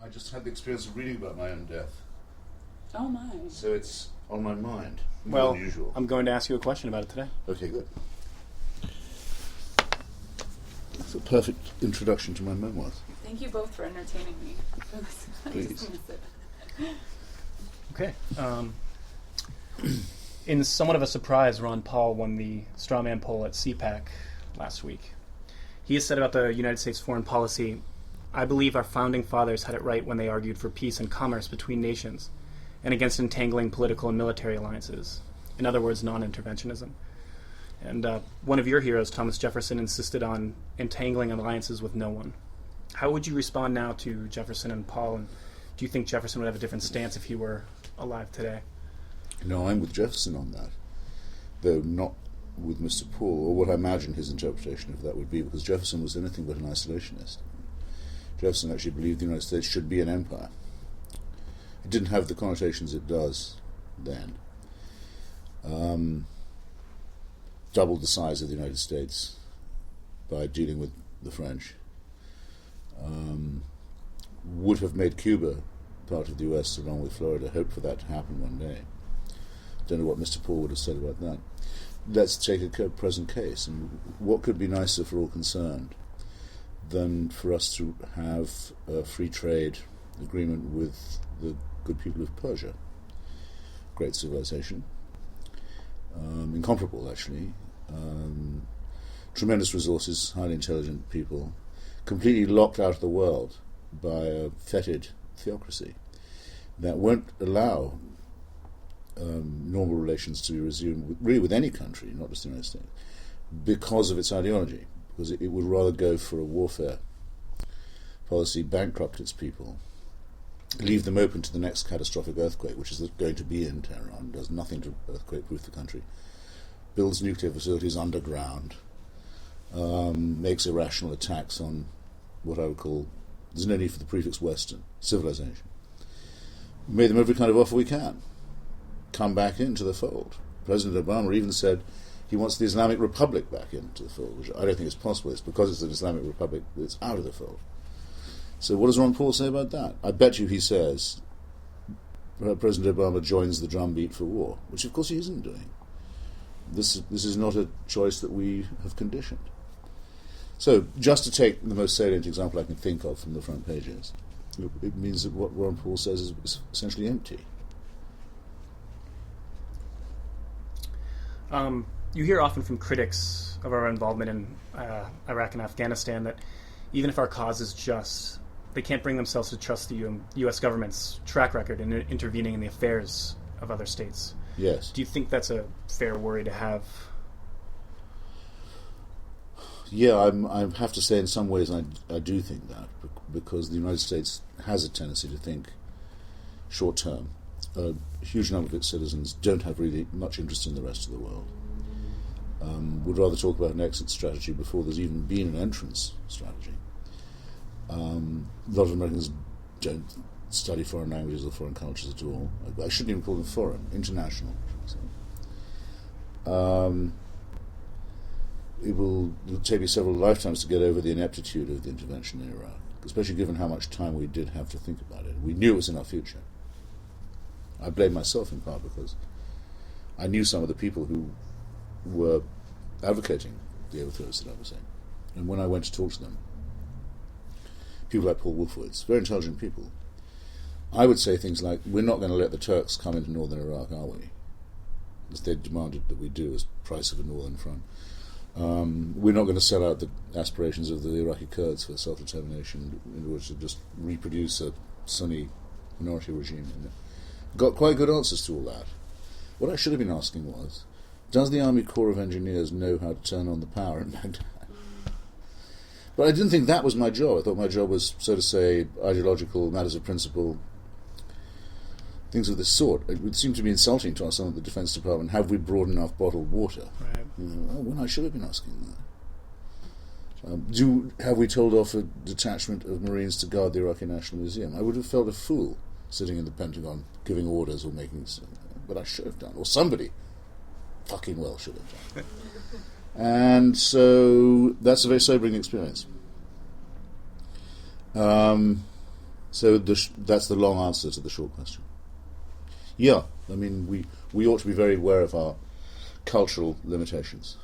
I just had the experience of reading about my own death. Oh my. So it's on my mind. Well, more than usual. I'm going to ask you a question about it today. Okay, good. That's a perfect introduction to my memoirs. Thank you both for entertaining me. Please. Okay. In somewhat of a surprise, Ron Paul won the straw man poll at CPAC last week. He has said about the United States foreign policy, "I believe our founding fathers had it right when they argued for peace and commerce between nations and against entangling political and military alliances. In other words, non-interventionism." And one of your heroes, Thomas Jefferson, insisted on entangling alliances with no one. How would you respond now to Jefferson and Paul, and do you think Jefferson would have a different stance if he were alive today? No, I'm with Jefferson on that, though not with Mr. Paul, or what I imagine his interpretation of that would be, because Jefferson was anything but an isolationist. Jefferson actually believed the United States should be an empire. It didn't have the connotations it does then. Doubled the size of the United States by dealing with the French. Would have made Cuba part of the US along with Florida. Hope for that to happen one day. Don't know what Mr. Paul would have said about that. Let's take a present case. And what could be nicer for all concerned than for us to have a free trade agreement with the good people of Persia? Great civilization. Incomparable, actually. Tremendous resources, highly intelligent people, completely locked out of the world by a fetid theocracy that won't allow normal relations to be resumed really with any country, not just the United States, because of its ideology, because it would rather go for a warfare policy, bankrupt its people, leave them open to the next catastrophic earthquake, which is going to be in Tehran, does nothing to earthquake-proof the country, builds nuclear facilities underground, makes irrational attacks on what I would call, there's no need for the prefix Western, civilization. Made them every kind of offer we can. Come back into the fold. President Obama even said he wants the Islamic Republic back into the fold, which I don't think is possible. It's because it's an Islamic Republic that it's out of the fold. So what does Ron Paul say about that? I bet you he says President Obama joins the drumbeat for war, which of course he isn't doing. This is not a choice that we have conditioned. So just to take the most salient example I can think of from the front pages, it means that what Ron Paul says is essentially empty. You hear often from critics of our involvement in Iraq and Afghanistan that even if our cause is just, they can't bring themselves to trust the U.S. government's track record in intervening in the affairs of other states. Yes. Do you think that's a fair worry to have? Yeah, I have to say in some ways I do think that, because the United States has a tendency to think short-term. A huge number of its citizens don't have really much interest in the rest of the world. Would rather talk about an exit strategy before there's even been an entrance strategy. A lot of Americans don't study foreign languages or foreign cultures at all. I shouldn't even call them foreign, international. It will take me several lifetimes to get over the ineptitude of the intervention in Iraq, especially given how much time we did have to think about it. We knew it was in our future. I blame myself in part because I knew some of the people who were advocating the overthrow of Saddam Hussein. And when I went to talk to them, people like Paul Wolfowitz, very intelligent people, I would say things like, we're not going to let the Turks come into northern Iraq, are we? As they demanded that we do as price of a northern front. We're not going to sell out the aspirations of the Iraqi Kurds for self-determination in order to just reproduce a Sunni minority regime. Got quite good answers to all that. What I should have been asking was, does the Army Corps of Engineers know how to turn on the power in Baghdad? But I didn't think that was my job. I thought my job was, so to say, ideological, matters of principle, things of this sort. It would seem to be insulting to ask someone at the Defense Department, have we brought enough bottled water? Right. When I should have been asking that. Have we told off a detachment of Marines to guard the Iraqi National Museum? I would have felt a fool sitting in the Pentagon giving orders or making... But I should have done. Or somebody fucking well should have done. And so that's a very sobering experience. So that's the long answer to the short question. Yeah, I mean, we ought to be very aware of our cultural limitations.